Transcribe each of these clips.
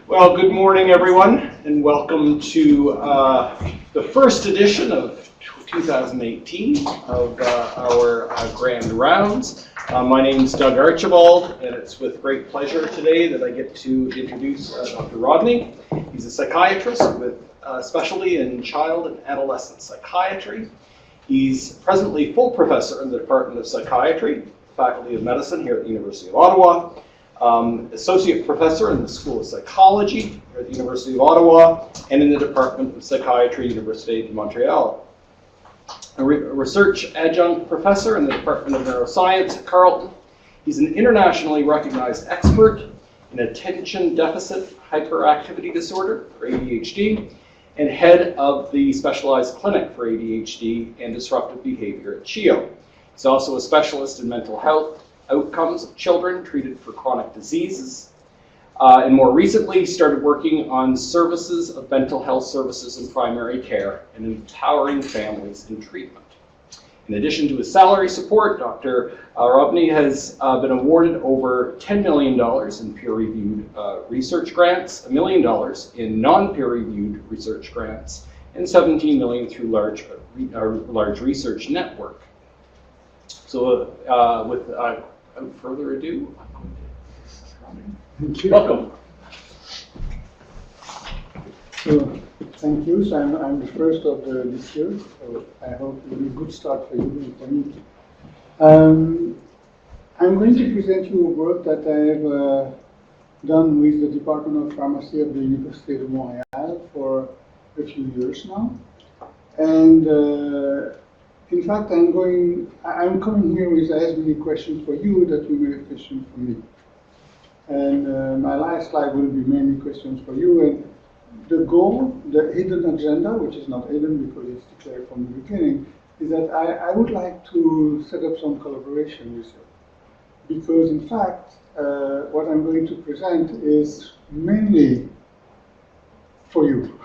Well, good morning, everyone, and welcome to the first edition of 2018 of our Grand Rounds. My name is Doug Archibald, and it's with great pleasure today that I get to introduce Dr. Robaey. He's a psychiatrist with a specialty in child and adolescent psychiatry. He's presently full professor in the Department of Psychiatry, Faculty of Medicine here at the University of Ottawa. Associate professor in the School of Psychology here at the University of Ottawa, and in the Department of Psychiatry, University of Montreal. A research adjunct professor in the Department of Neuroscience at Carleton. He's an internationally recognized expert in attention deficit hyperactivity disorder, or ADHD, and head of the specialized clinic for ADHD and disruptive behavior at CHEO. He's also a specialist in mental health outcomes of children treated for chronic diseases. And more recently, he started working on services of mental health services in primary care and empowering families in treatment. In addition to his salary support, Dr. Robaey has been awarded over $10 million in peer-reviewed research grants, $1 million in non-peer-reviewed research grants, and $17 million through large research network. So without further ado, welcome. So, thank you. So I'm the first of this year, so I hope it will be a good start for you and for me. I'm going to present you a work that I have done with the Department of Pharmacy of the University of Montreal for a few years now. And in fact, I'm coming here with as many questions for you that you may have questions for me. And my last slide will be mainly questions for you. And the goal, the hidden agenda, which is not hidden because it's declared from the beginning, is that I would like to set up some collaboration with you. Because in fact, what I'm going to present is mainly for you.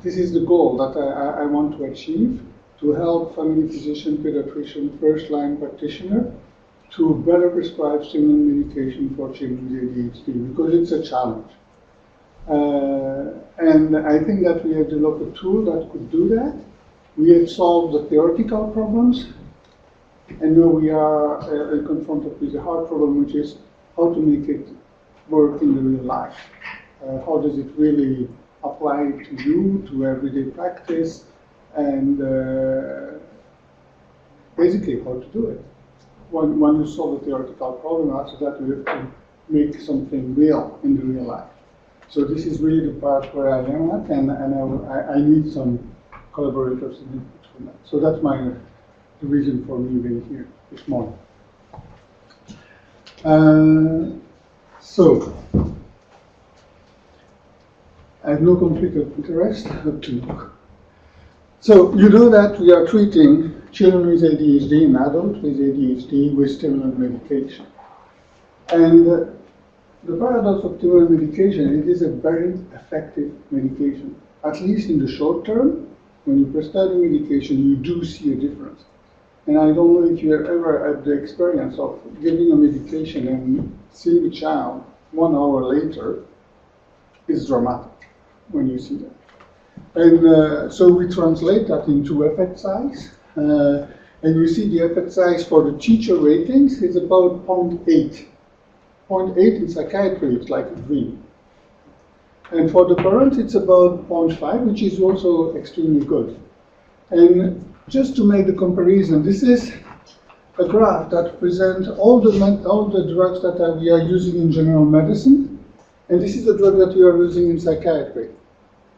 This is the goal that I want to achieve, to help family physician, pediatrician, first-line practitioner to better prescribe stimulant medication for children with ADHD, because it's a challenge. And I think that we have developed a tool that could do that. We have solved the theoretical problems, and now we are confronted with a hard problem, which is how to make it work in the real life. How does it really apply to you, to everyday practice, and basically how to do it. When you solve the theoretical problem, after that you have to make something real in the real life. So this is really the part where I am at, and I need some collaborators and input from that. So that's the reason for me being here this morning. So I have no conflict of interest up to now. So you know that we are treating children with ADHD and adults with ADHD with stimulant medication. And the paradox of stimulant medication, it is a very effective medication. At least in the short term, when you prescribe the medication, you do see a difference. And I don't know if you have ever had the experience of giving a medication and seeing a child 1 hour later is dramatic when you see that. And so we translate that into effect size. And you see the effect size for the teacher ratings is about 0.8. 0.8 in psychiatry, it's like a dream. And for the parents, it's about 0.5, which is also extremely good. And just to make the comparison, this is a graph that presents all the drugs that we are using in general medicine, and this is the drug that we are using in psychiatry.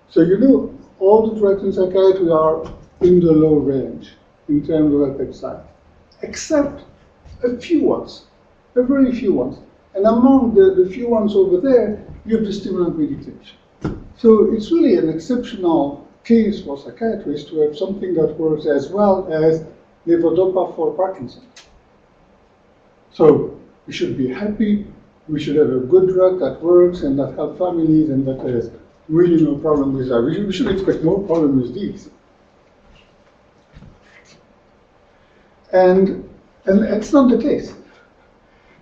So you know, all the drugs in psychiatry are in the low range in terms of effect size, except a few ones, a very few ones. And among the few ones over there, you have the stimulant medication. So it's really an exceptional case for psychiatrists to have something that works as well as levodopa for Parkinson's. So we should be happy. We should have a good drug that works and that helps families and that has really no problem with that. We should expect more problems with these. And it's not the case.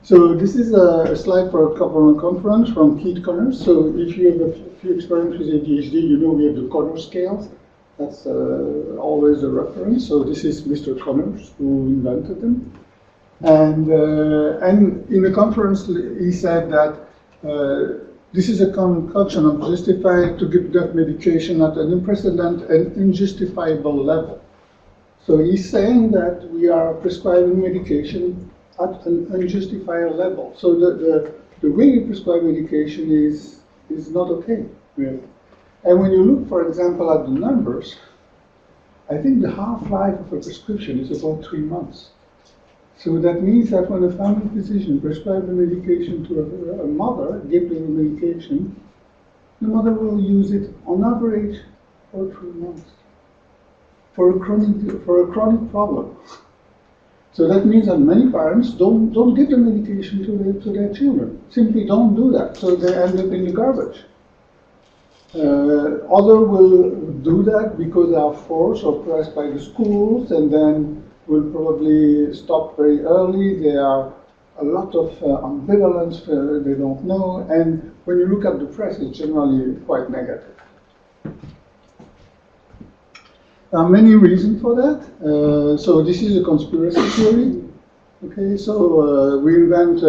So this is a slide for a government conference from Keith Connors. So if you have a few experience with ADHD, you know we have the Connors scales. That's always a reference. So this is Mr. Connors who invented them. And in the conference, he said that this is a concoction of justified to give that medication at an unprecedented and unjustifiable level. So he's saying that we are prescribing medication at an unjustified level. So the way we prescribe medication is not okay, really. And when you look, for example, at the numbers, I think the half-life of a prescription is about 3 months. So that means that when a family physician prescribes a medication to a mother, gives her a medication, the mother will use it on average for 3 months for a chronic problem. So that means that many parents don't give the medication to their children. Simply don't do that. So they end up in the garbage. Others will do that because they are forced or pressed by the schools, and then will probably stop very early. There are a lot of ambivalence, they don't know, and when you look at the press, it's generally quite negative. There are many reasons for that. So this is a conspiracy theory. Okay, so we invent,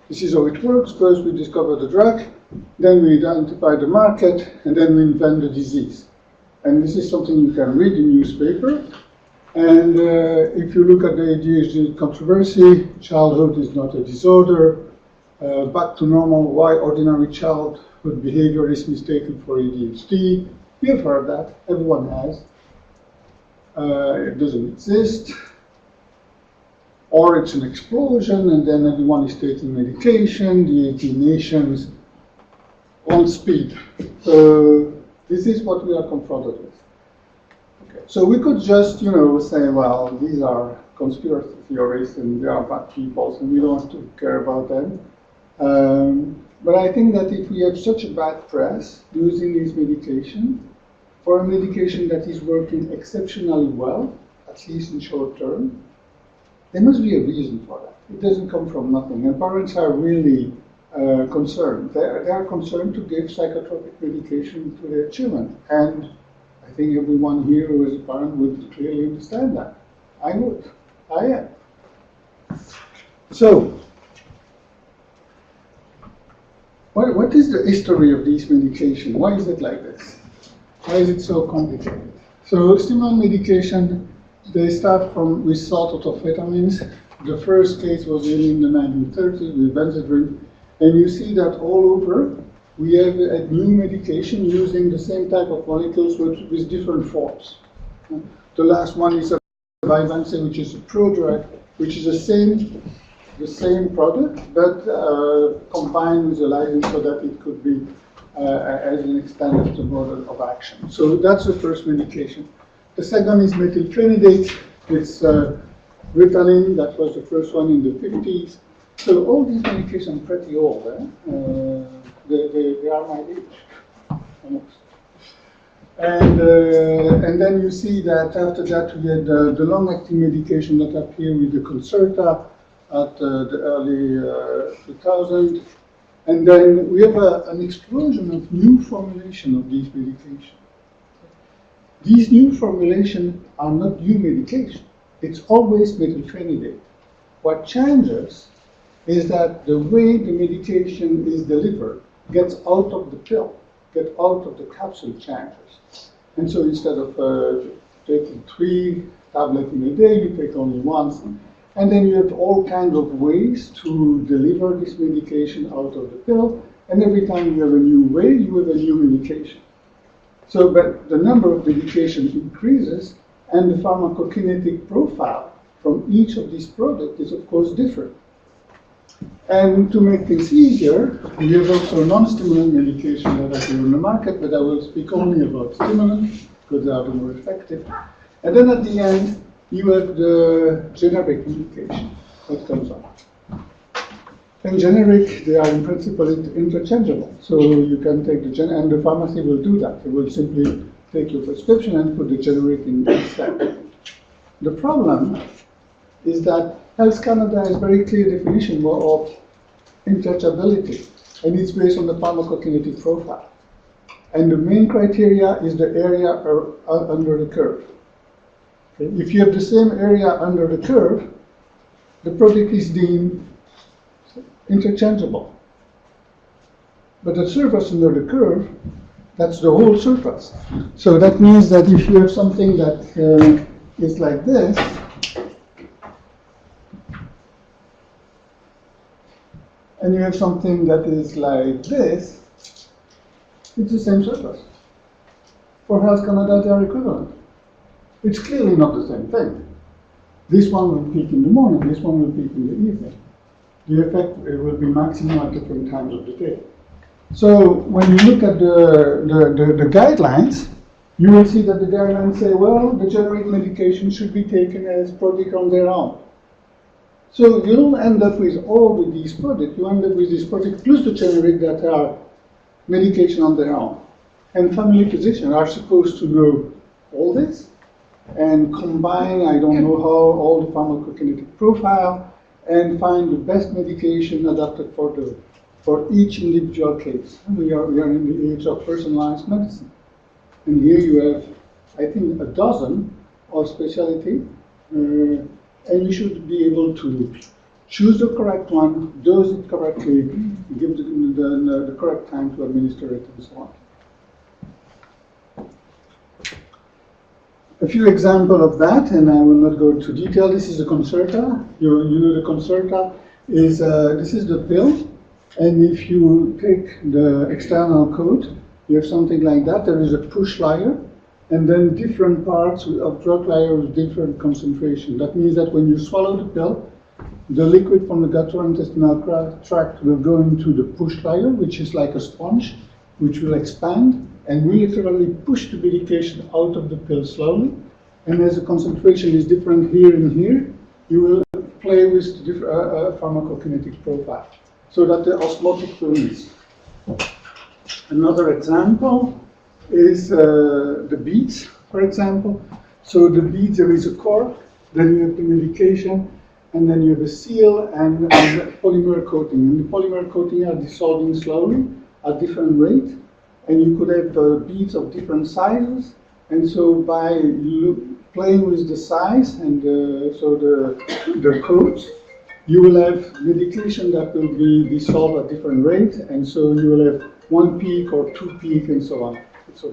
this is how it works. First we discover the drug, then we identify the market, and then we invent the disease. And this is something you can read in newspaper. And if you look at the ADHD controversy, childhood is not a disorder. Back to normal, why ordinary childhood behavior is mistaken for ADHD. We have heard that, everyone has. It doesn't exist. Or it's an explosion, and then everyone is taking medication, the 18 nations on speed. So this is what we are confronted with. Okay. So we could just, say, well, these are conspiracy theories and they are bad people, and we don't have to care about them. But I think that if we have such a bad press using these medications, for a medication that is working exceptionally well, at least in short term, there must be a reason for that. It doesn't come from nothing. And parents are really concerned. They are concerned to give psychotropic medication to their children. And I think everyone here who is a parent would clearly understand that. I would. I am. So, what is the history of these medications? Why is it like this? Why is it so complicated? So, stimulant medication, they start with saltamphetamines. The first case was in the 1930s with Benzedrine. And you see that all over, we have a new medication using the same type of molecules with different forms. The last one is a Vyvanse, which is a prodrug, which is the same product, but combined with a ligand so that it could be as an extended mode of action. So that's the first medication. The second is methylphenidate. It's Ritalin. That was the first one in the 50s. So all these medications are pretty old. They are my age, almost. And then you see that after that we had the long-acting medication that appeared with the Concerta at the early 2000s. And then we have an explosion of new formulation of these medications. These new formulations are not new medication. It's always methylphenidate. What changes is that the way the medication is delivered gets out of the pill, gets out of the capsule changes. And so instead of taking 3 tablets in a day, you take only once. And then you have all kinds of ways to deliver this medication out of the pill. And every time you have a new way, you have a new medication. So, but the number of medications increases, and the pharmacokinetic profile from each of these products is, of course, different. And to make things easier, we have also non-stimulant medication that are here on the market, but I will speak only about stimulants because they are the more effective. And then at the end, you have the generic medication that comes on. And generic, they are in principle interchangeable. So you can take and the pharmacy will do that. They will simply take your prescription and put the generic in instead. The problem is that Health Canada has very clear definition of intouchability, and it's based on the pharmacokinetic profile. And the main criteria is the area under the curve. Okay? If you have the same area under the curve, the product is deemed interchangeable. But the surface under the curve, that's the whole surface. So that means that if you have something that is like this, and you have something that is like this, it's the same surface. For Health Canada, they are equivalent. It's clearly not the same thing. This one will peak in the morning, this one will peak in the evening. The effect will be maximum at different times of the day. So when you look at the guidelines, you will see that the guidelines say, well, the generic medication should be taken as product on their own. So you don't end up with all of these products, you end up with these products plus the generic that are medication on their own. And family physicians are supposed to know all this and combine, I don't know how, all the pharmacokinetic profile and find the best medication adapted for each individual case. We are in the age of personalized medicine. And here you have, I think, a dozen of specialty, and you should be able to choose the correct one, dose it correctly, give the correct time to administer it, and so on. A few examples of that, and I will not go into detail. This is the Concerta. You know the Concerta is, this is the pill, and if you take the external coat, you have something like that. There is a push layer, and then different parts of drug layer with different concentration. That means that when you swallow the pill, the liquid from the gastrointestinal tract will go into the push layer, which is like a sponge, which will expand and will literally push the medication out of the pill slowly. And as the concentration is different here and here, you will play with the pharmacokinetic profile so that the osmotic release. Another example is the beads, for example. So the beads, there is a cork, then you have the medication, and then you have a seal and a polymer coating. And the polymer coating are dissolving slowly at different rate. And you could have beads of different sizes. And so by playing with the size and the coats, you will have medication that will be dissolved at different rates. And so you will have 1 peak or 2 peak and so on. So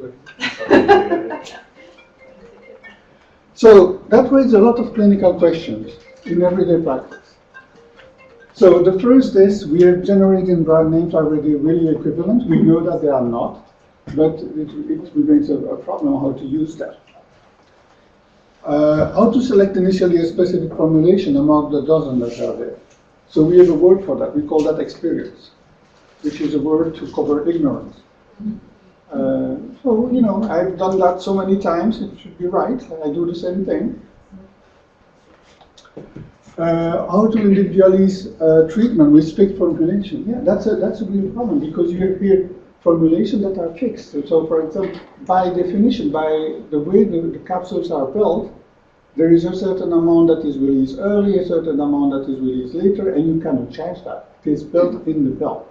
that raises a lot of clinical questions in everyday practice. So the first is we have generated brand names already really equivalent. We know that they are not, but it remains a problem how to use that. How to select initially a specific formulation among the dozen that are there. So we have a word for that. We call that experience, which is a word to cover ignorance. So, you know, I've done that so many times, it should be right. I do the same thing. How to individualize treatment with fixed formulation. Yeah, that's a real problem because you have here formulations that are fixed. So, for example, by definition, by the way the capsules are built, there is a certain amount that is released early, a certain amount that is released later, and you cannot change that. It is built in the pill.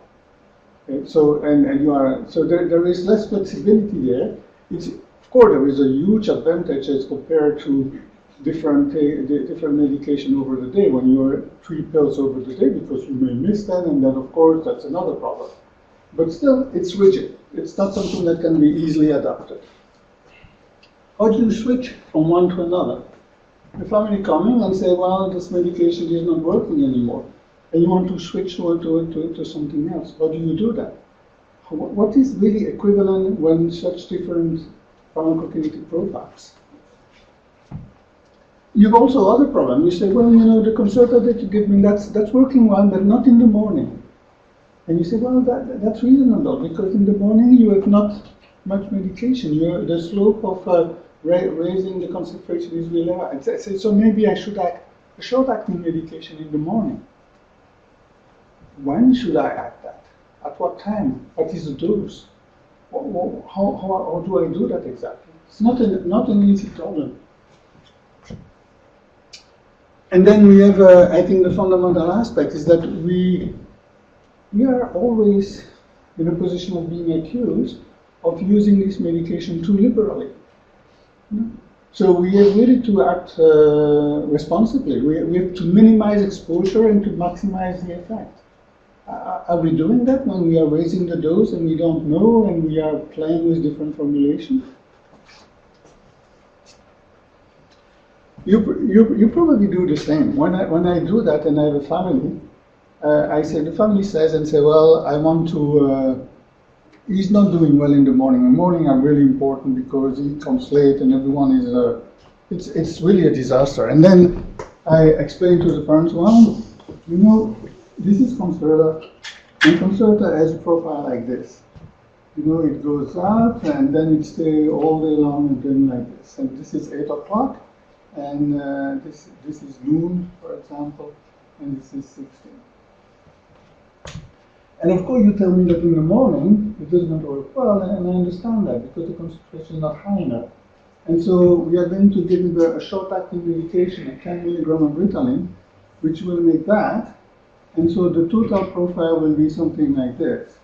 Okay, so there is less flexibility there. Of course, there is a huge advantage as compared to different medication over the day when you are 3 pills over the day because you may miss them, and then of course that's another problem. But still, it's rigid. It's not something that can be easily adapted. How do you switch from one to another? The family come in and say, well, this medication is not working anymore, and you want to switch to something else. How do you do that? What is really equivalent when such different pharmacokinetic profiles? You have also other problems. You say, well, you know, the Concerta that you give me, that's working well, but not in the morning. And you say, well, that's reasonable, because in the morning you have not much medication. The slope of raising the concentration is really high. So maybe I should act a short-acting medication in the morning. When should I act that? At what time? What is the dose? How do I do that exactly? It's not an easy problem. And then we have, I think the fundamental aspect is that we are always in a position of being accused of using this medication too liberally. So we have really to act responsibly. We have to minimize exposure and to maximize the effect. Are we doing that when we are raising the dose and we don't know and we are playing with different formulations? You probably do the same. When I do that and I have a family, I say, the family says and say, well, I want to, he's not doing well in the morning. The morning are really important because he comes late and everyone is, it's really a disaster. And then I explain to the parents, well, you know, this is Concerta, and Concerta has a profile like this. You know, it goes up and then it stays all day long and then like this. And this is 8 o'clock, and this is noon, for example, and this is 16. And of course, you tell me that in the morning it does not work well, and I understand that because the concentration is not high enough. And so we are going to give him a short-acting medication, a 10 milligram of Ritalin, which will make that. And so the total profile will be something like this.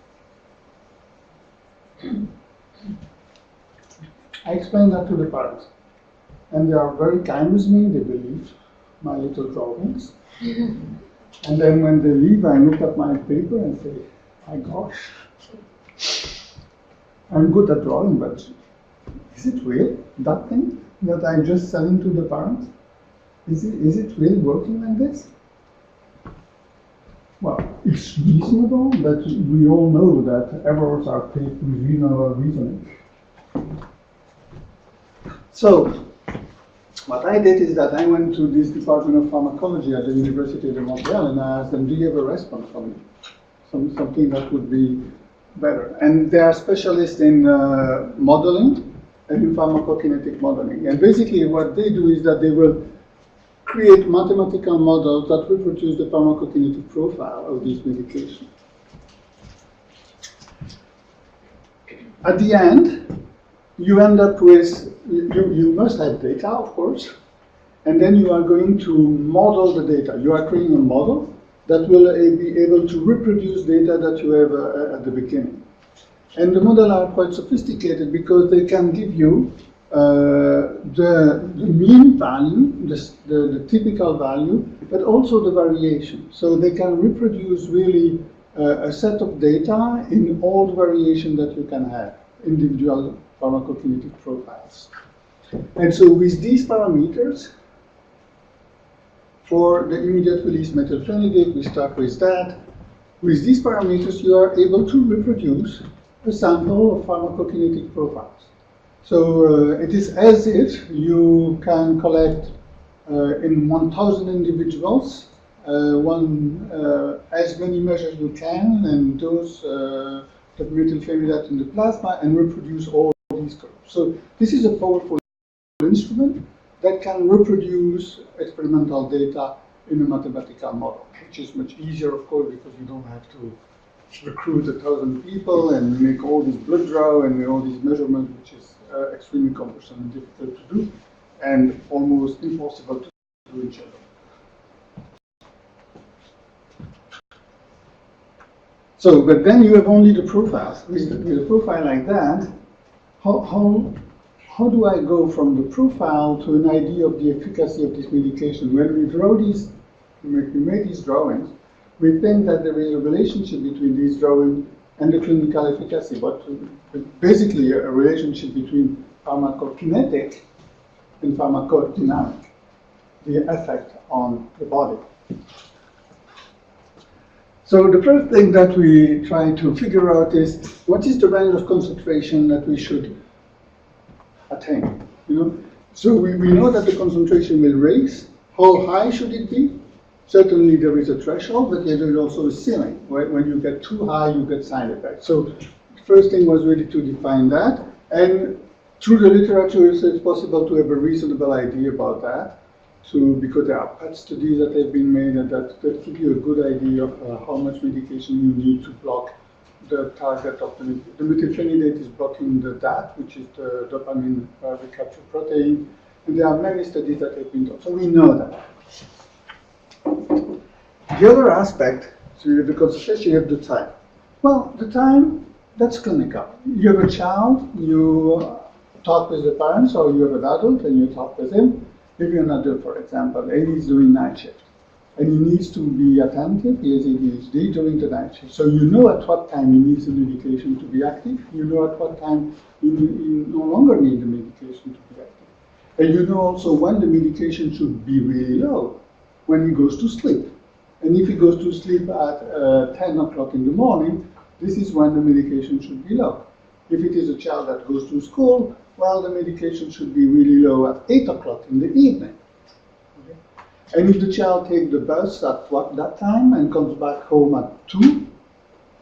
I explain that to the parents. And they are very kind with me, they believe my little drawings. And then when they leave, I look at my paper and say, my gosh, I'm good at drawing, but is it real, that thing that I'm just selling to the parents? Is it really working like this? Well, it's reasonable, but we all know that errors are taken with reasonable reasoning. So, what I did is that I went to this department of pharmacology at the University of Montreal and I asked them, do you have a response for me? Something that would be better. And they are specialists in modeling and in pharmacokinetic modeling. And basically what they do is that they will create mathematical models that reproduce the pharmacokinetic profile of this medication. At the end, you end up with, you must have data, of course, and then you are going to model the data. You are creating a model that will be able to reproduce data that you have at the beginning. And the models are quite sophisticated because they can give you the mean value, the typical value, but also the variation. So they can reproduce really a set of data in all the variation that you can have, individual pharmacokinetic profiles. And so with these parameters, for the immediate release methylphenidate, we start with that. With these parameters, you are able to reproduce a sample of pharmacokinetic profiles. So it is as if you can collect in 1,000 individuals as many measures you can, and those the methylphenidate in the plasma, and reproduce all these curves. So this is a powerful instrument that can reproduce experimental data in a mathematical model, which is much easier, of course, because you don't have to recruit 1,000 people and make all this blood draw and all these measurements, which is extremely cumbersome and difficult to do, and almost impossible to do in general. So, but then you have only the profiles. With a profile like that, how do I go from the profile to an idea of the efficacy of this medication? When we draw these, we make these drawings, we think that there is a relationship between these drawings and the clinical efficacy, but basically a relationship between pharmacokinetic and pharmacodynamic, the effect on the body. So the first thing that we try to figure out is what is the range of concentration that we should attain. So we know that the concentration will raise. How high should it be? Certainly there is a threshold, but there is also a ceiling. When you get too high, you get side effects. So the first thing was really to define that. And through the literature, it's possible to have a reasonable idea about that, because there are PET studies that have been made and that give you a good idea of how much medication you need to block the target of the methylphenidate is blocking the DAT, which is the dopamine recapture protein. And there are many studies that have been done. So we know that. The other aspect, so you have the concentration, you have the time. Well, the time, that's clinical. You have a child, you talk with the parents, or you have an adult and you talk with him. Maybe an adult, for example, and he's doing night shift. And he needs to be attentive, he has ADHD during the night shift. So you know at what time he needs the medication to be active, you know at what time he no longer needs the medication to be active. And you know also when the medication should be really low, when he goes to sleep. And if he goes to sleep at 10 o'clock in the morning, this is when the medication should be low. If it is a child that goes to school, well, the medication should be really low at 8 o'clock in the evening. Okay? And if the child takes the bus at that time and comes back home at 2,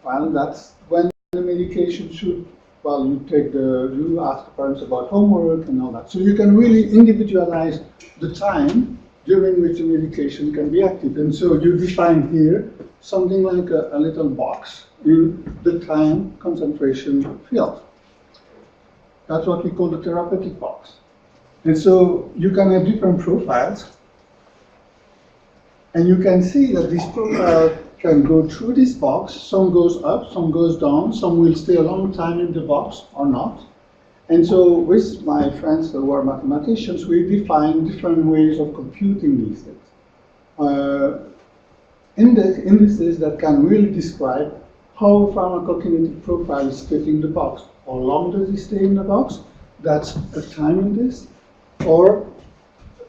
well, that's when the medication should, well, you ask the parents about homework and all that. So you can really individualize the time during which the medication can be active. And so you define here something like a little box in the time concentration field. That's what we call the therapeutic box. And so you can have different profiles. And you can see that this profile can go through this box. Some goes up, some goes down, some will stay a long time in the box or not. And so with my friends who are mathematicians, we define different ways of computing these things. Indices that can really describe how pharmacogenic profile is fitting the box. How long does it stay in the box? That's a time index, or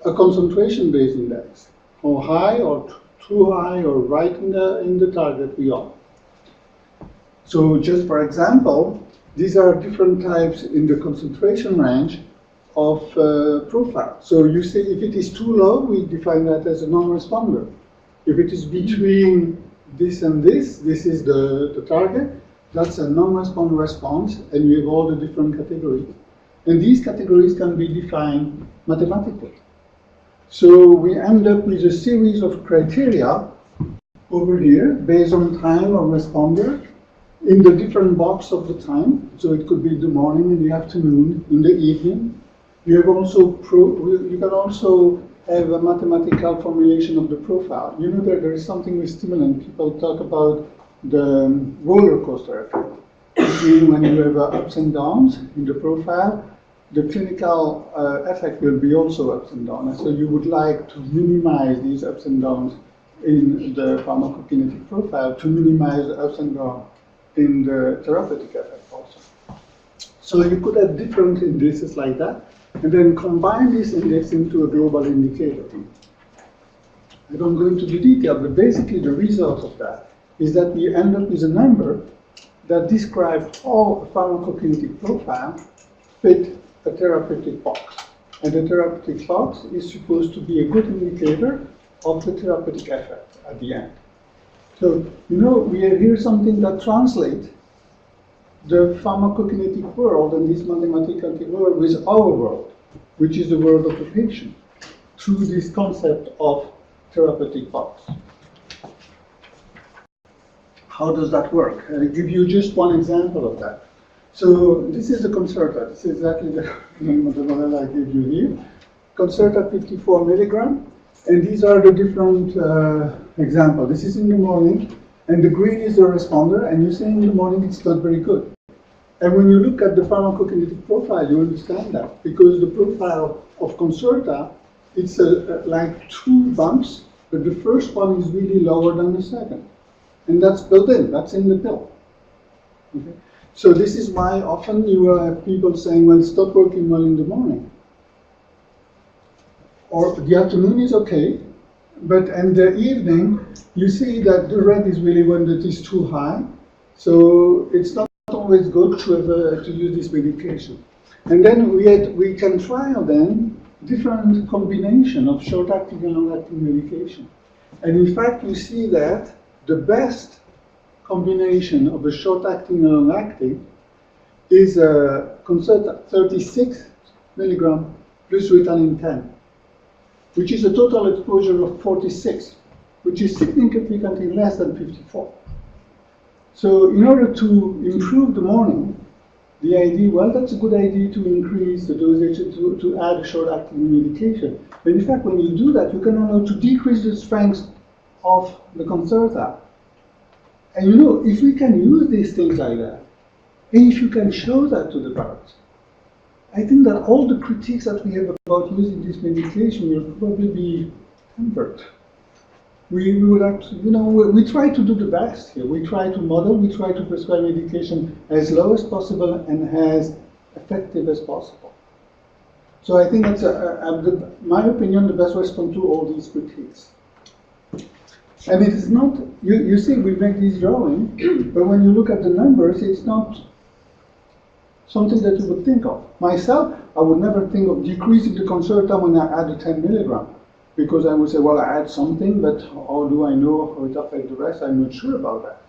a concentration-based index. How high or too high or right in the target we are. So just for example, these are different types in the concentration range of profile. So you see if it is too low, we define that as a non-responder. If it is between this and this is the target, that's a non-responder response, and you have all the different categories. And these categories can be defined mathematically. So we end up with a series of criteria over here, based on time or responder, in the different box of the time. So it could be the morning, in the afternoon, in the evening. You have also you can also have a mathematical formulation of the profile. You know that there is something with stimulant. People talk about the roller coaster effect. When you have ups and downs in the profile, the clinical effect will be also ups and downs. And so you would like to minimize these ups and downs in the pharmacokinetic profile, to minimize the ups and downs in the therapeutic effect also. So you could have different indices like that, and then combine this index into a global indicator. I don't go into the detail, but basically the result of that is that we end up with a number that describes how a pharmacokinetic profile fit a therapeutic box. And the therapeutic box is supposed to be a good indicator of the therapeutic effect at the end. So, you know, we have here something that translates the pharmacokinetic world and this mathematical world with our world, which is the world of the patient, through this concept of therapeutic box. How does that work? I'll give you just one example of that. So this is the Concerta. This is exactly the name of the model I gave you here. Concerta 54 milligram. And these are the different examples. This is in the morning, and the green is the responder, and you say in the morning it's not very good. And when you look at the pharmacokinetic profile, you understand that, because the profile of Concerta, it's like two bumps, but the first one is really lower than the second. And that's built in, that's in the pill. Okay? So this is why often you have people saying, well, it's not working well in the morning. Or the afternoon is okay, but in the evening, you see that the red is really when it is too high. So it's not always good to use this medication. And then we can trial then different combination of short-acting and long-acting medication. And in fact, we see that the best combination of a short-acting and long-acting is a Concerta 36 milligram plus Ritalin 10, which is a total exposure of 46, which is significantly less than 54. So in order to improve the morning, the idea, well, that's a good idea to increase the dosage, to add a short-acting medication. But in fact, when you do that, you can allow to decrease the strength of the Concerta. And you know, if we can use these things like that, and if you can show that to the parents, I think that all the critiques that we have about using this medication will probably be tempered. We would have to, you know, we try to do the best here. We try to model, we try to prescribe medication as low as possible and as effective as possible. So I think that's, my opinion, the best response to all these critiques. And it is not, you see, we make this drawing, but when you look at the numbers, it's not something that you would think of. Myself, I would never think of decreasing the Concerta when I add a 10 milligram. Because I would say, well, I add something, but how do I know how it affects the rest? I'm not sure about that.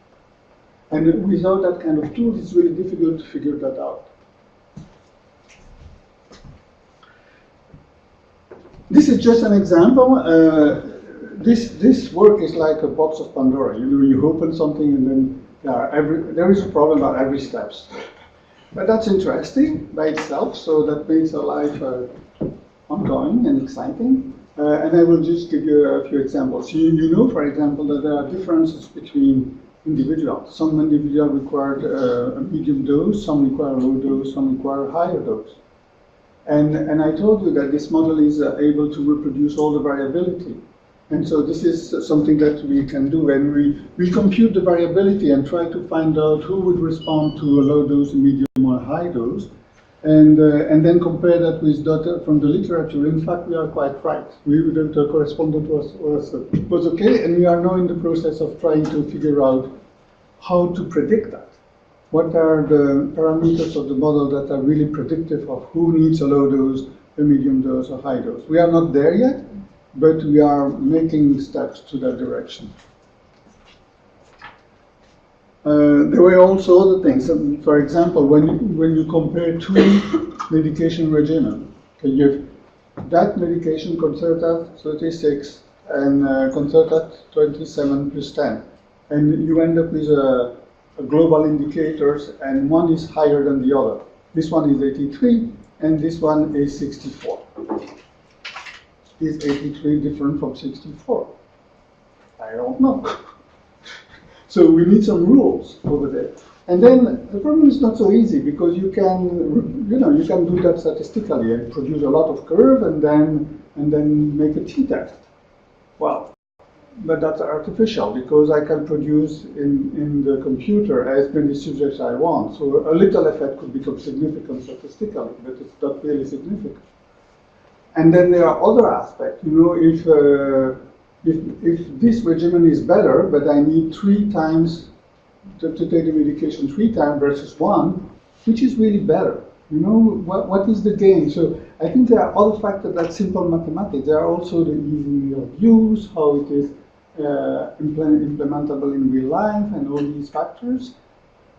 And without that kind of tool, it's really difficult to figure that out. This is just an example. This work is like a box of Pandora. You know, you open something and then there is a problem about every step. But that's interesting by itself, so that makes our life ongoing and exciting. And I will just give you a few examples. You know, for example, that there are differences between individuals. Some individuals require a medium dose, some require a low dose, some require a higher dose. And I told you that this model is able to reproduce all the variability. And so this is something that we can do, and we compute the variability and try to find out who would respond to a low dose, a medium, or a high dose. And then compare that with data from the literature. In fact, we are quite right. The correspondent was okay, and we are now in the process of trying to figure out how to predict that. What are the parameters of the model that are really predictive of who needs a low dose, a medium dose, or high dose? We are not there yet, but we are making steps to that direction. There were also other things. For example, when you compare two medication regimens, okay, you have that medication, Concerta 36, and Concerta 27 plus 10, and you end up with a global indicators, and one is higher than the other. This one is 83, and this one is 64. Is 83 different from 64? I don't know. So we need some rules over there. And then the problem is not so easy, because you can do that statistically and produce a lot of curve and then make a t-test. Well, but that's artificial, because I can produce in the computer as many subjects I want. So a little effect could become significant statistically, but it's not really significant. And then there are other aspects. You know, if this regimen is better, but I need 3 times to take the medication 3 times versus 1, which is really better? You know, what is the gain? So I think there are other factors than simple mathematics. There are also the ease of use, how it is implementable in real life, and all these factors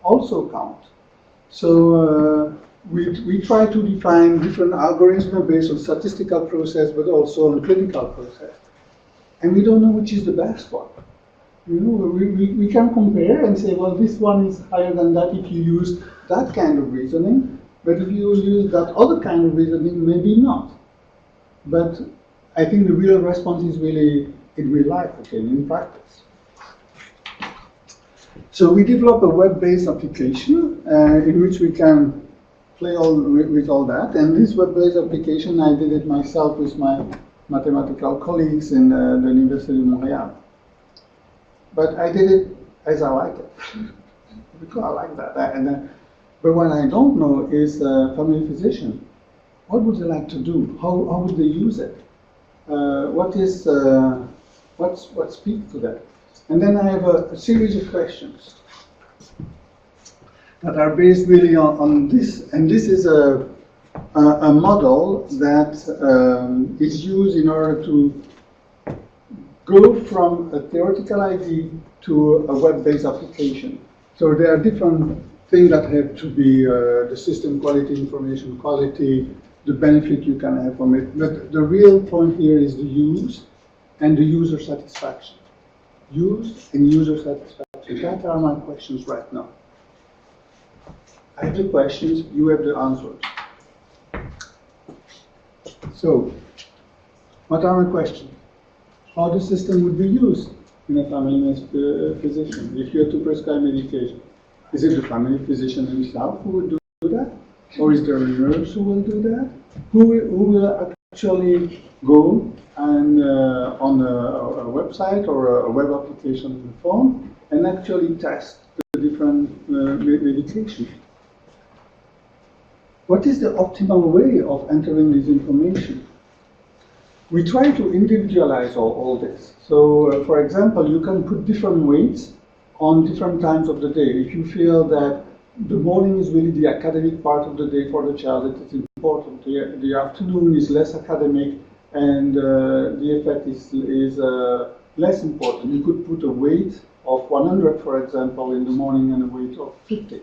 also count. So we try to define different algorithms based on statistical process, but also on clinical process. And we don't know which is the best one. You know, we can compare and say, well, this one is higher than that if you use that kind of reasoning, but if you use that other kind of reasoning, maybe not. But I think the real response is really in real life, okay, in practice. So we develop a web-based application in which we can play with all that. And this web-based application, I did it myself with my mathematical colleagues in the University of Montreal. But I did it as I like it, because I like that. But what I don't know is family physician. What would they like to do? How would they use it? What speaks to that? And then I have a series of questions that are based really on this. And this is a model that is used in order to go from a theoretical idea to a web-based application. So there are different things that have to be the system quality, information quality, the benefit you can have from it. But the real point here is the use and the user satisfaction. Use and user satisfaction. That are my questions right now. I have the questions, you have the answers. So, what are my questions? How the system would be used? in a family physician. If you have to prescribe medication, is it the family physician himself who will do that? Or is there a nurse who will do that? Who will actually go and on a website or a web application on the phone and actually test the different medications? What is the optimal way of entering this information? We try to individualize all this. So, for example, you can put different weights on different times of the day. If you feel that the morning is really the academic part of the day for the child, it is important. The afternoon is less academic, and the effect is less important. You could put a weight of 100, for example, in the morning and a weight of 50.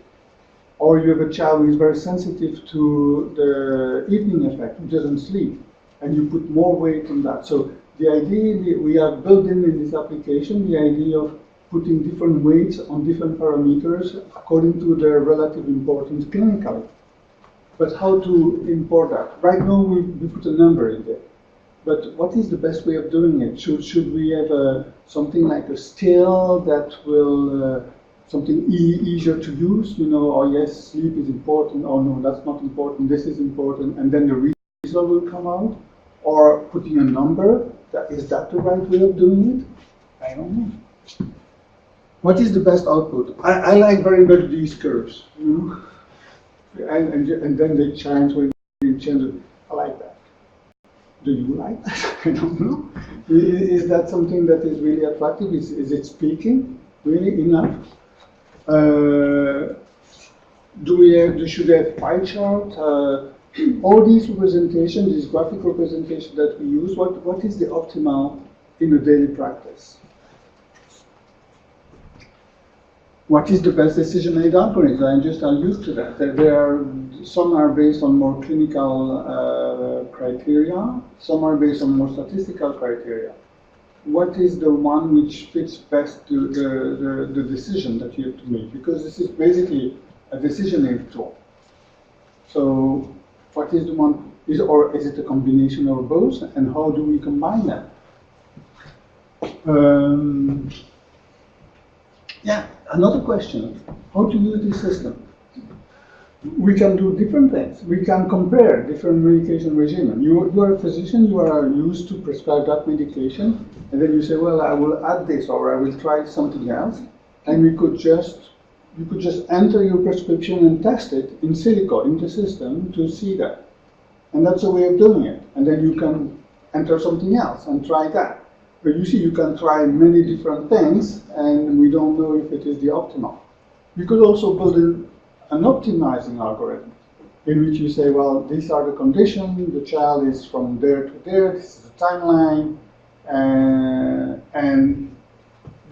Or you have a child who is very sensitive to the evening effect, who doesn't sleep, and you put more weight on that. So the idea, we have built in this application, the idea of putting different weights on different parameters according to their relative importance clinically. But how to import that? Right now we put a number in there. But what is the best way of doing it? Should we have something like a scale that will, something easier to use? You know, oh yes, sleep is important, oh no, that's not important, this is important, and then the result will come out? Or putting a number, is that the right way of doing it? I don't know. What is the best output? I like very much these curves, you know? And then they change when you change it. I like that. Do you like that? I don't know. Is that something that is really attractive? Is it speaking really enough? Should we have pie chart? All these representations, this graphic representation that we use, what is the optimal in a daily practice? What is the best decision aid algorithm? I'm used to that. Some are based on more clinical criteria, some are based on more statistical criteria. What is the one which fits best to the decision that you have to make? Because this is basically a decision aid tool. So what is the one, or is it a combination of both, and how do we combine that? Yeah, another question, how to use this system? We can do different things. We can compare different medication regimens. You are a physician, you are used to prescribe that medication, and then you say, well, I will add this, or I will try something else, and you could just enter your prescription and test it in silico, in the system, to see that. And that's a way of doing it. And then you can enter something else and try that. But you see, you can try many different things, and we don't know if it is the optimal. You could also build an optimizing algorithm, in which you say, well, these are the conditions, the child is from there to there, this is the timeline, and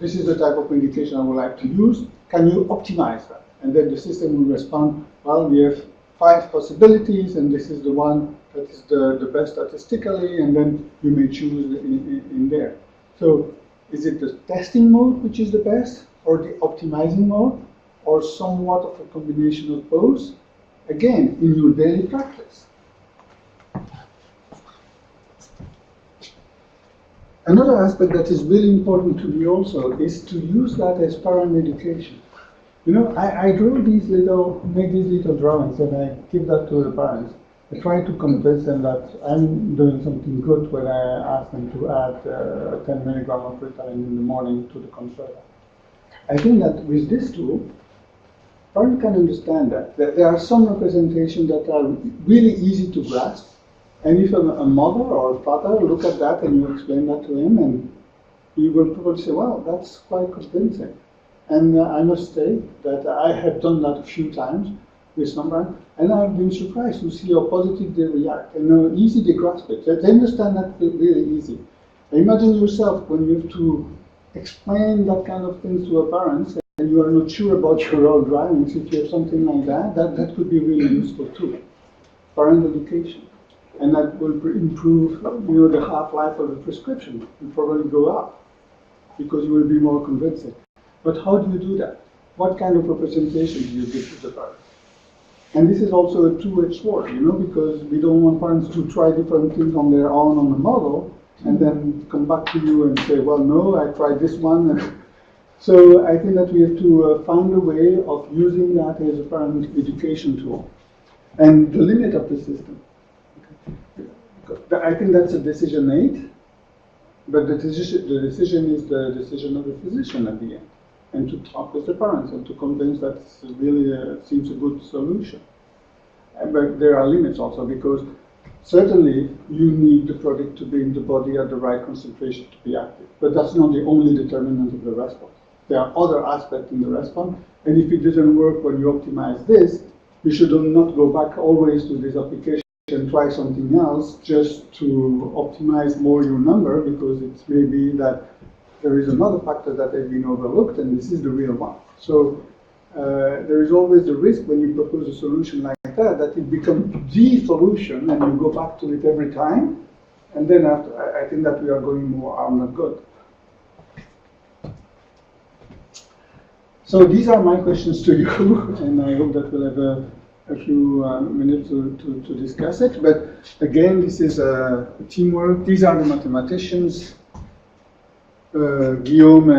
this is the type of medication I would like to use. Can you optimize that? And then the system will respond, well, we have 5 possibilities, and this is the one that is the best statistically, and then you may choose in there. So is it the testing mode which is the best, or the optimizing mode, or somewhat of a combination of both? Again, in your daily practice. Another aspect that is really important to me also is to use that as parent medication. You know, I make these little drawings, and I give that to the parents. I try to convince them that I'm doing something good when I ask them to add 10 milligrams of Ritalin in the morning to the controller. I think that with this tool, parents can understand that there are some representations that are really easy to grasp. And if a mother or a father look at that and you explain that to him, and he will probably say, well, that's quite convincing. And I must say that I have done that a few times with some parents, and I've been surprised to see how positive they react and how easy they grasp it. They understand that really easy. Imagine yourself when you have to explain that kind of things to a parent, and you are not sure about your own driving. So if you have something like that could be really useful too. Parent education. And that will improve, the half-life of the prescription. Will probably go up because you will be more convincing. But how do you do that? What kind of representation do you give to the parent? And this is also a two-edged sword, because we don't want parents to try different things on their own on the model, and then come back to you and say, well, no, I tried this one. So I think that we have to find a way of using that as a parent education tool. And the limit of the system. I think that's a decision made, but the decision is the decision of the physician at the end. And to talk with the parents and to convince that it really seems a good solution. But there are limits also, because certainly you need the product to be in the body at the right concentration to be active. But that's not the only determinant of the response. There are other aspects in the response, and if it doesn't work when you optimize this, you should not go back always to this application and try something else just to optimize more your number, because it's maybe that there is another factor that has been overlooked, and this is the real one. So there is always the risk when you propose a solution like that, that it becomes the solution and you go back to it every time, and then after, I think that we are going more harm than good. So these are my questions to you, and I hope that we'll have a few minutes to discuss it. But again, this is teamwork. These are the mathematicians. Guillaume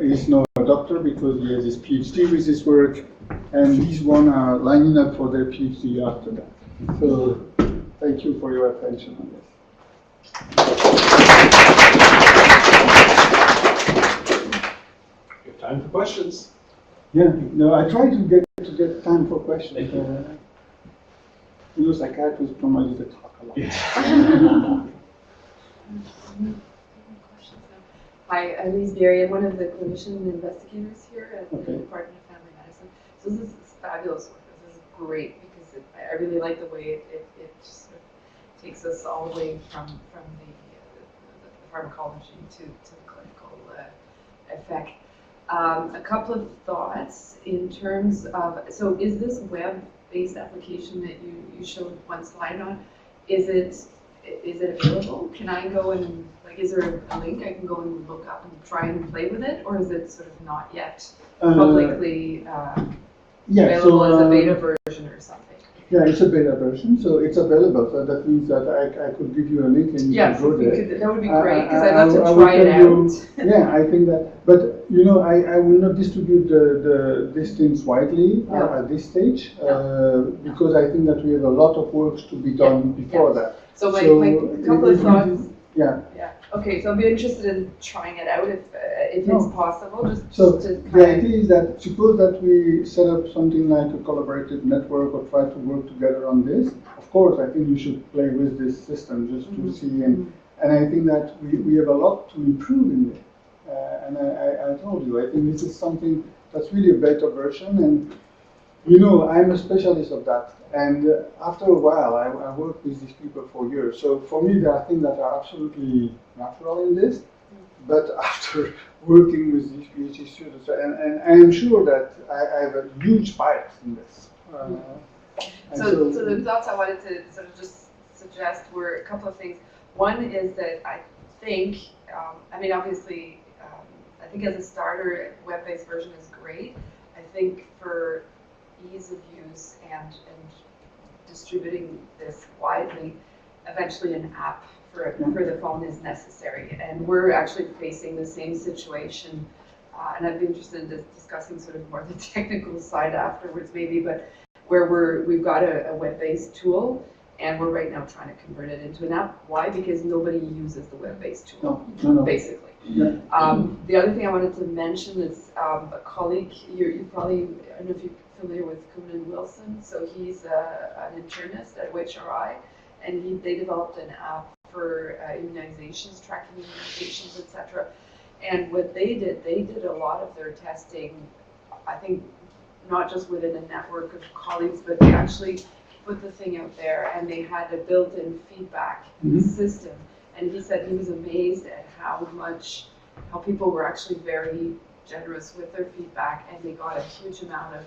is now a doctor because he has his PhD with his work, and these one are lining up for their PhD after that. So thank you for your attention on this. We have time for questions. Yeah, no, I try to get time for questions. Psychiatrists normally they talk a lot. Hi, I'm Lise Berry. I'm one of the clinician investigators here at the Department of Family Medicine. So this is fabulous work. This is great because I really like the way it just sort of takes us all the way from the pharmacology to the clinical effect. A couple of thoughts in terms of, so is this web-based application that you showed one slide on, is it available? Can I go and, like, is there a link I can go and look up and try and play with it, or is it sort of not yet publicly available as a beta version or something? Yeah, it's a beta version, so it's available. So that means that I could give you a link and you can go there. That would be great, because I'd love to try it out. Yeah, I think that, but I will not distribute these things widely at this stage, because I think that we have a lot of work to be done before that. So my couple of thoughts. Yeah. Okay, so I'll be interested in trying it out if it's possible. So the idea is that suppose that we set up something like a collaborative network or try to work together on this. Of course, I think you should play with this system just to see, and I think that we have a lot to improve in there. And I told you, I think this is something that's really a better version, and I'm a specialist of that. And after a while, I worked with these people for years. So for me, there are things that are absolutely natural in this. But after working with these PhD students, and I am sure that I have a huge bias in this. So the thoughts I wanted to sort of just suggest were a couple of things. One is that I think, obviously, I think as a starter, web-based version is great. I think for ease of use and distributing this widely, eventually an app for the phone is necessary. And we're actually facing the same situation. And I'd be interested in discussing sort of more the technical side afterwards maybe, but where we've got a web-based tool, and we're right now trying to convert it into an app. Why? Because nobody uses the web-based tool, basically. Yeah. The other thing I wanted to mention is a colleague, you probably, I don't know if you're familiar with Kuhn Wilson, so he's an internist at WHRI, and they developed an app for immunizations, tracking immunizations, etc. And what they did a lot of their testing, I think, not just within a network of colleagues, but they actually put the thing out there, and they had a built-in feedback system. And he said he was amazed at how people were actually very generous with their feedback, and they got a huge amount of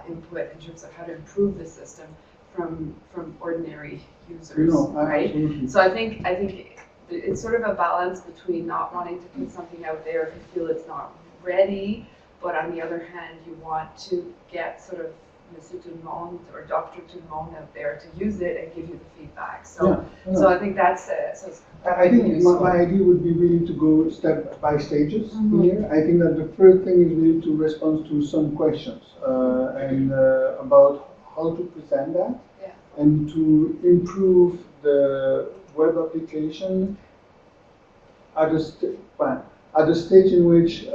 input in terms of how to improve the system from ordinary users, right? Absolutely. So I think it's sort of a balance between not wanting to put something out there if you feel it's not ready, but on the other hand, you want to get sort of Monsieur Tout le Monde or Dr. Tout le Monde out there to use it and give you the feedback. Yeah, So I think that's I think my idea would be really to go step by stages here. I think that the first thing is really to respond to some questions and about how to present that and to improve the web application at the stage in which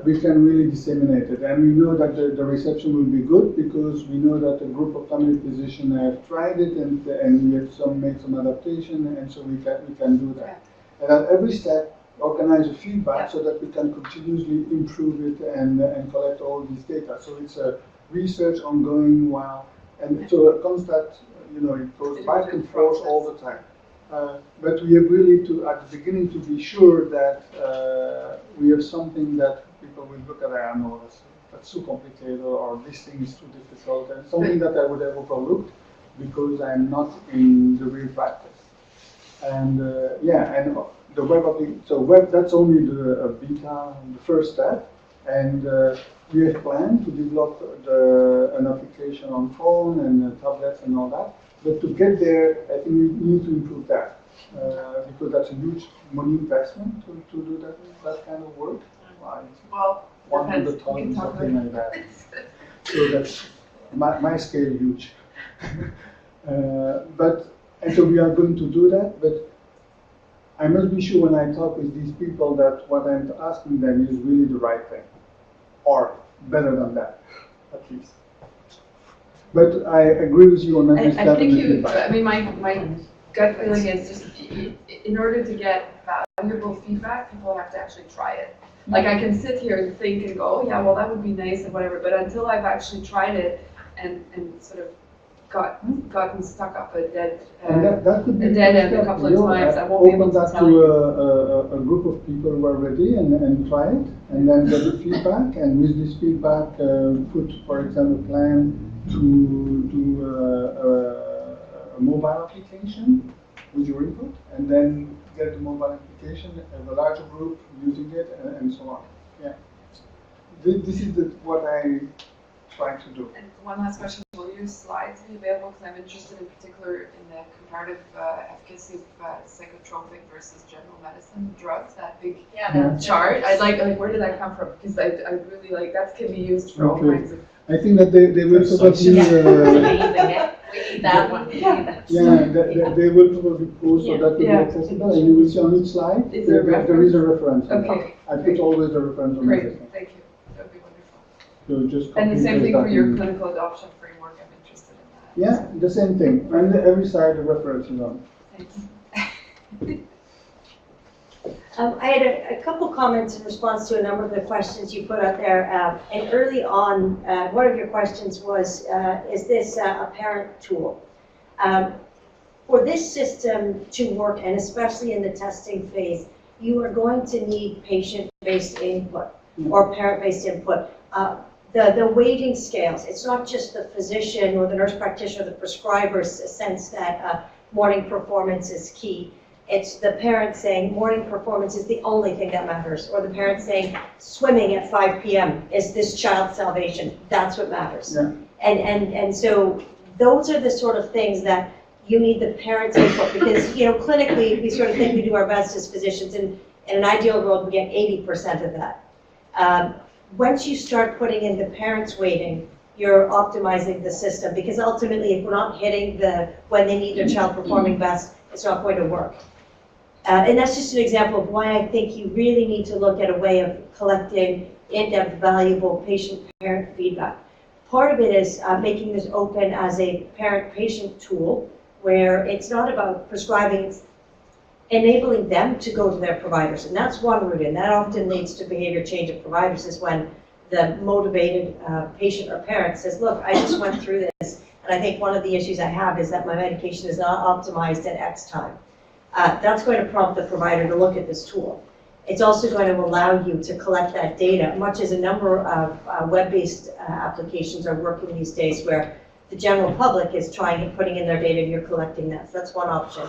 we can really disseminate it. And we know that the reception will be good because we know that a group of family physicians have tried it and we have made some adaptation, and so we can do that. And at every step, organize a feedback so that we can continuously improve it and collect all these data. So it's a research ongoing and so a constant, it goes back and forth all the time. But we have really to, at the beginning, to be sure that we have something that people will look at and know that's too complicated or this thing is too difficult, and something that I would have overlooked because I'm not in the real practice. And and the web application, so web, that's only the beta, the first step, and we have planned to develop an application on phone and tablets and all that. But to get there, I think we need to improve that because that's a huge money investment to do that kind of work. Well, 100,000, something like that. So that's my scale huge. And so we are going to do that, but I must be sure when I talk with these people that what I'm asking them is really the right thing, or better than that, at least. But I agree with you on understanding. I think my gut feeling is just in order to get valuable feedback, people have to actually try it. Like I can sit here and think and go, oh yeah, well that would be nice and whatever, but until I've actually tried it and sort of gotten stuck up a dead end a couple of times, I won't be able to tell you. Open that to a group of people who are ready and try it, and then get the feedback, and with this feedback put, for example, plan to do a mobile application with your input, and then get the mobile application, have a larger group using it, and so on. Yeah. This is what I try to do. And one last question, will your slides be available? Because I'm interested in particular in the comparative efficacy of psychotropic versus general medicine drugs, that big chart. I'd like, where did that come from? Because I really like, that can be used for all kinds of... I think that they will probably... We need that one. They will probably post so that will be accessible, and you will see on each slide there is a reference. Okay. I put always a reference on everything. Great, thank you. That would be wonderful. So just and the same thing for your clinical adoption framework, I'm interested in that. Yeah, the same thing. And every side the reference is on. Thanks. I had a couple comments in response to a number of the questions you put out there. And early on, one of your questions was, is this a parent tool? For this system to work, and especially in the testing phase, you are going to need patient-based input or parent-based input. The weighting scales, it's not just the physician or the nurse practitioner, the prescriber's sense that morning performance is key. It's the parent saying morning performance is the only thing that matters, or the parent saying swimming at 5 p.m. is this child's salvation. That's what matters. Yeah. And so those are the sort of things that you need the parents' input, because clinically we sort of think we do our best as physicians, and in an ideal world we get 80% of that. Once you start putting in the parents' weighting, you're optimizing the system, because ultimately if we're not hitting when they need their child performing best, it's not going to work. And that's just an example of why I think you really need to look at a way of collecting in-depth, valuable patient-parent feedback. Part of it is making this open as a parent-patient tool, where it's not about prescribing, it's enabling them to go to their providers. And that's one route, and that often leads to behavior change of providers, is when the motivated patient or parent says, look, I just went through this, and I think one of the issues I have is that my medication is not optimized at X time. That's going to prompt the provider to look at this tool. It's also going to allow you to collect that data, much as a number of web-based applications are working these days, where the general public is putting in their data and you're collecting that. So that's one option.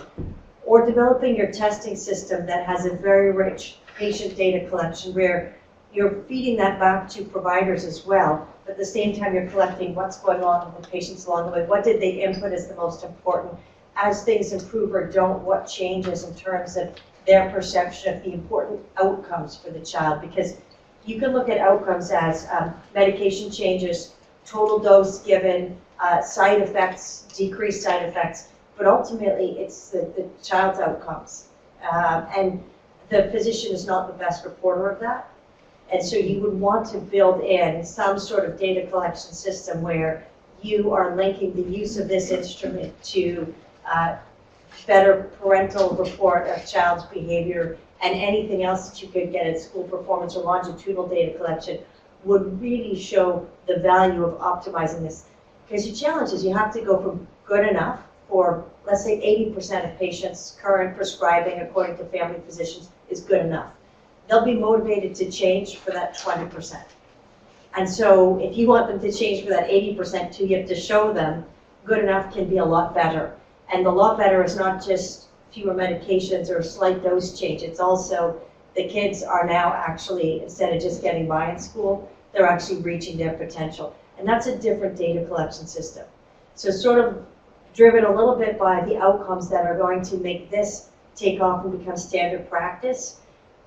Or developing your testing system that has a very rich patient data collection, where you're feeding that back to providers as well, but at the same time you're collecting what's going on with the patients along the way. What did they input is the most important. As things improve or don't, what changes in terms of their perception of the important outcomes for the child? Because you can look at outcomes as medication changes, total dose given, side effects, decreased side effects, but ultimately it's the child's outcomes. And the physician is not the best reporter of that. And so you would want to build in some sort of data collection system where you are linking the use of this instrument to better parental report of child's behavior, and anything else that you could get at school performance or longitudinal data collection would really show the value of optimizing this. Because your challenge is you have to go from good enough for, let's say 80% of patients current prescribing according to family physicians is good enough. They'll be motivated to change for that 20%. And so if you want them to change for that 80% too, you have to show them good enough can be a lot better. And the lot better is not just fewer medications or a slight dose change. It's also the kids are now actually, instead of just getting by in school, they're actually reaching their potential. And that's a different data collection system. So sort of driven a little bit by the outcomes that are going to make this take off and become standard practice,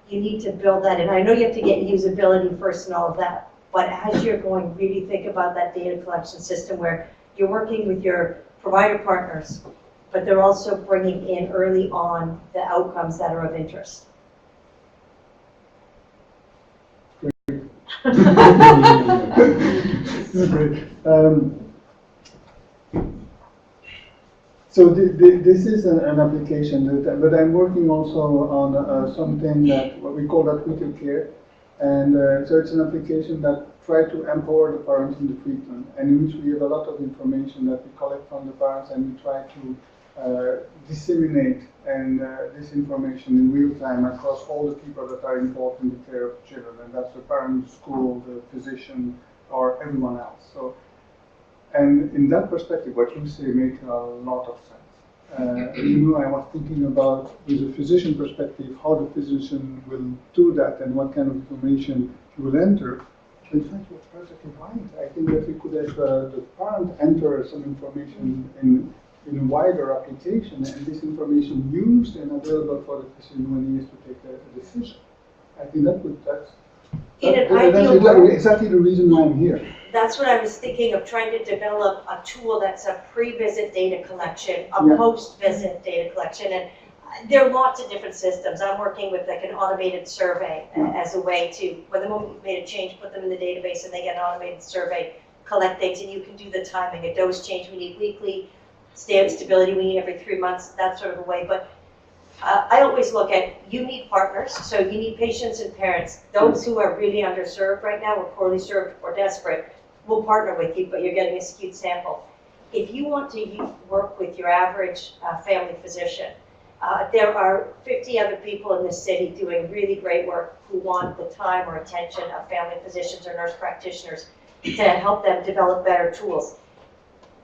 you need to build that in. I know you have to get usability first and all of that, but as you're going, really think about that data collection system where you're working with your provider partners, but they're also bringing in early on the outcomes that are of interest. So this is an application, but I'm working also on something that what we call that Twitter care, and so it's an application that tries to empower the parents in the treatment, and in which we have a lot of information that we collect from the parents, and we try to disseminate and this information in real time across all the people that are involved in the care of children, and that's the parent, school, the physician, or everyone else. So. And in that perspective, what you say makes a lot of sense. I was thinking about, with a physician perspective, how the physician will do that and what kind of information he will enter. In fact, you're perfectly right. I think that we could have the parent enter some information in a wider application, and this information used and available for the physician when he has to take a decision. I think that's exactly the reason why I'm here. That's what I was thinking of, trying to develop a tool that's a pre-visit data collection, Yeah. post-visit data collection, and there are lots of different systems. I'm working with like an automated survey as a way to, when the moment you've made a change, put them in the database and they get an automated survey, collect things, and you can do the timing. A dose change we need weekly, stability we need every 3 months, that sort of a way. But I always look at, you need partners, so you need patients and parents. Those who are really underserved right now, or poorly served or desperate, will partner with you, but you're getting a skewed sample. If you want to work with your average family physician, there are 50 other people in this city doing really great work who want the time or attention of family physicians or nurse practitioners to help them develop better tools.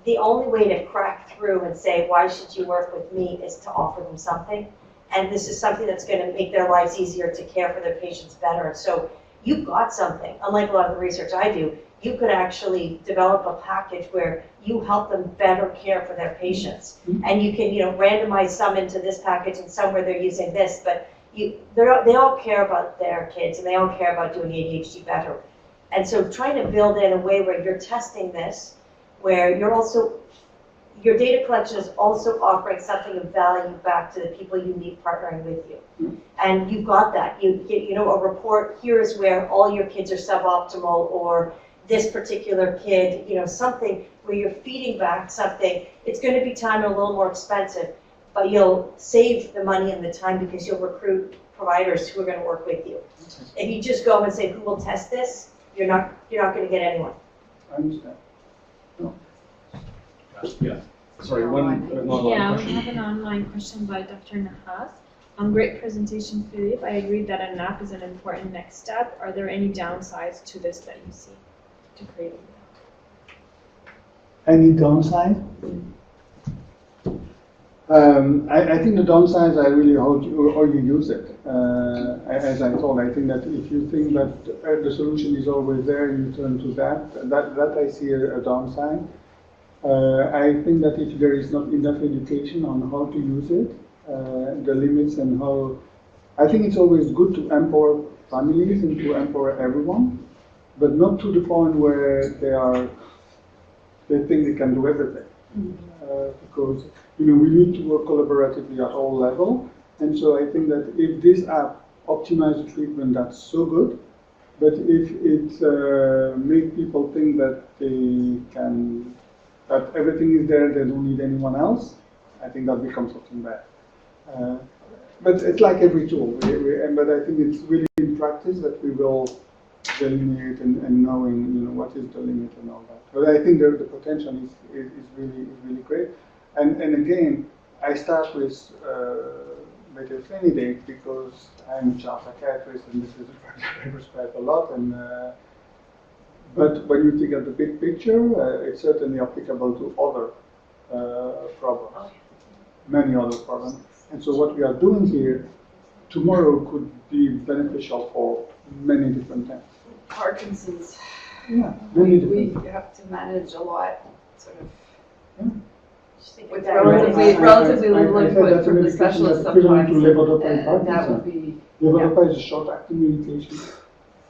The only way to crack through and say, why should you work with me, is to offer them something. And this is something that's going to make their lives easier to care for their patients better. And so you've got something, unlike a lot of the research I do, you could actually develop a package where you help them better care for their patients. And you can, randomize some into this package and some where they're using this, but they all care about their kids and they all care about doing ADHD better. And so trying to build in a way where you're testing this, where your data collection is also offering something of value back to the people you need partnering with you. And you've got that. You get, a report, here is where all your kids are suboptimal, or this particular kid, something where you're feeding back something. It's going to be time and a little more expensive, but you'll save the money and the time because you'll recruit providers who are going to work with you. If you just go and say, who will test this, you're not going to get anyone. I understand. Yeah. Sorry, one Yeah, question. we have an online question by Dr. Nahas. Great presentation, Philippe. I agree that an app is an important next step. Are there any downsides to this that you see to creating that? Any downside? I think the downsides are really how you use it. As I told, I think that if you think that the solution is always there, you turn to that. That I see a downside. I think that if there is not enough education on how to use it, the limits and how, I think it's always good to empower families and to empower everyone, but not to the point where they think they can do everything. Because we need to work collaboratively at all levels. And so I think that if this app optimizes the treatment, that's so good. But if it makes people think that that everything is there, they don't need anyone else, I think that becomes something bad. But it's like every tool. But I think it's really in practice that we will delineate and knowing, what is the limit and all that. But I think the potential is really great. And again, I start with methylphenidate because I'm a child psychiatrist and this is a fact that I prescribe a lot. But when you think of the big picture, it's certainly applicable to other problems, many other problems. And so what we are doing here tomorrow could be beneficial for many different things. Parkinson's. Yeah, We have to manage a lot, sort of, with Yeah. relatively little I said input that's a from the medication specialist that's equivalent sometimes. to levodopa in And that Parkinson. would be, Levodopa is a short-acting medication.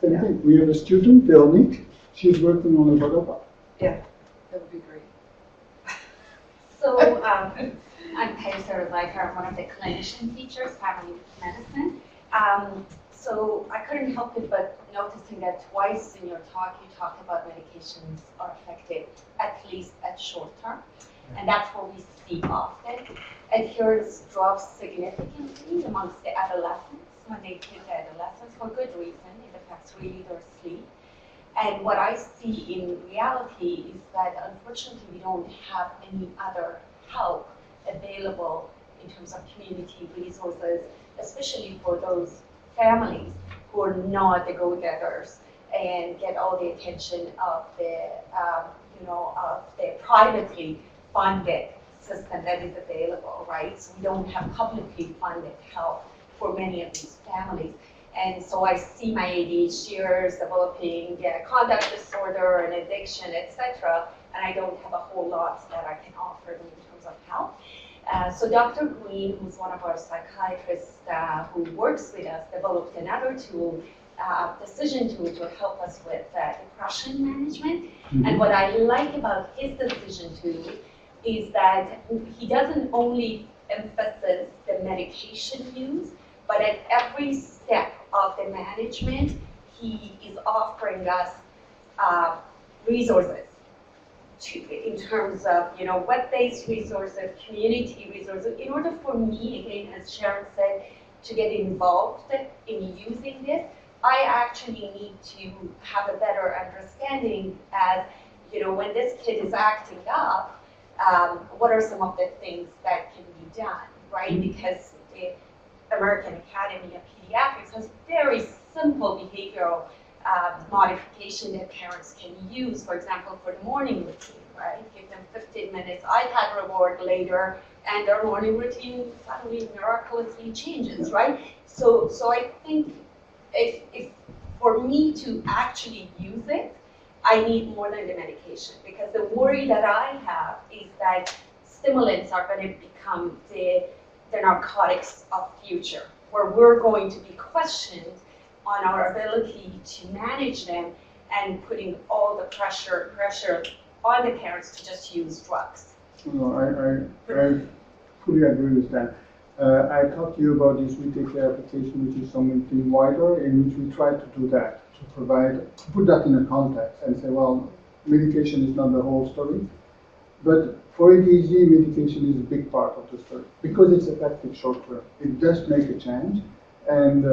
Same thing. We have a student, Veronique. She's working on levodopa. that would be great. So I'm Patty Sarah, I'm one of the clinician teachers, family medicine. So I couldn't help it but noticing that twice in your talk you talked about medications are effective at least at short term, and that's what we see often. Adherence drops significantly amongst the adolescents when they hit adolescence for good reason. It affects really their sleep. And what I see in reality is that unfortunately we don't have any other help available in terms of community resources, especially for those families who are not the go-getters and get all the attention of the, of the privately funded system that is available, right? So we don't have publicly funded help for many of these families. And so I see my ADHDers developing conduct disorder and addiction, etc., and I don't have a whole lot that I can offer them in terms of help. So Dr. Green, who's one of our psychiatrists who works with us, developed another tool, decision tool to help us with depression management. And what I like about his decision tool is that he doesn't only emphasize the medication use, but at every step of the management, he is offering us resources in terms of, web-based resources, community resources, in order for me, again, as Sharon said, to get involved in using this, I actually need to have a better understanding as, when this kid is acting up, what are some of the things that can be done, right? Because the American Academy of Pediatrics has very simple behavioral modification that parents can use, for example, for the morning routine, right? Give them 15 minutes iPad reward later, and their morning routine suddenly miraculously changes, right? So I think if for me to actually use it, I need more than the medication, because the worry that I have is that stimulants are going to become the narcotics of future, where we're going to be questioned on our ability to manage them and putting all the pressure on the parents to just use drugs. No, I fully agree with that. I talked to you about this We Take Care application, which is something wider, in which we try to do that, to put that in a context and say, well, medication is not the whole story, but for ADHD, medication is a big part of the story because it's effective short term. It does make a change. And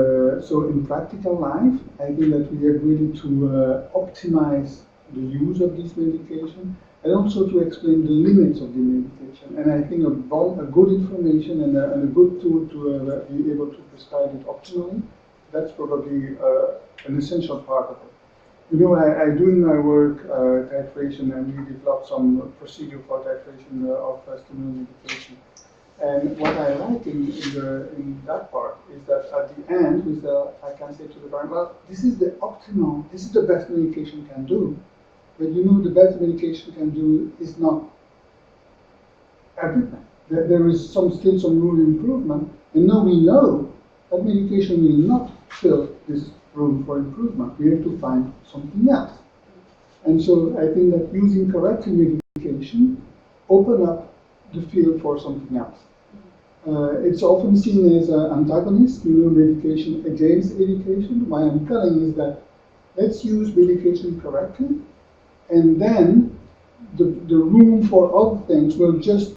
so in practical life, I think that we have really to optimize the use of this medication and also to explain the limits of the medication. And I think a good information and a good tool to be able to prescribe it optimally, that's probably an essential part of it. I do in my work titration, and we developed some procedure for titration of stimulant medication. And what I like in that part is that at the end, I can say to the parent, well, this is the optimal, this is the best medication can do. But you know, the best medication can do is not everything. There is still some room for improvement. And now we know that medication will not fill this room for improvement. We have to find something else. And so I think that using corrective medication open up the field for something else. It's often seen as an antagonist, medication against education. What I'm telling is that let's use medication correctly, and then the room for other things will just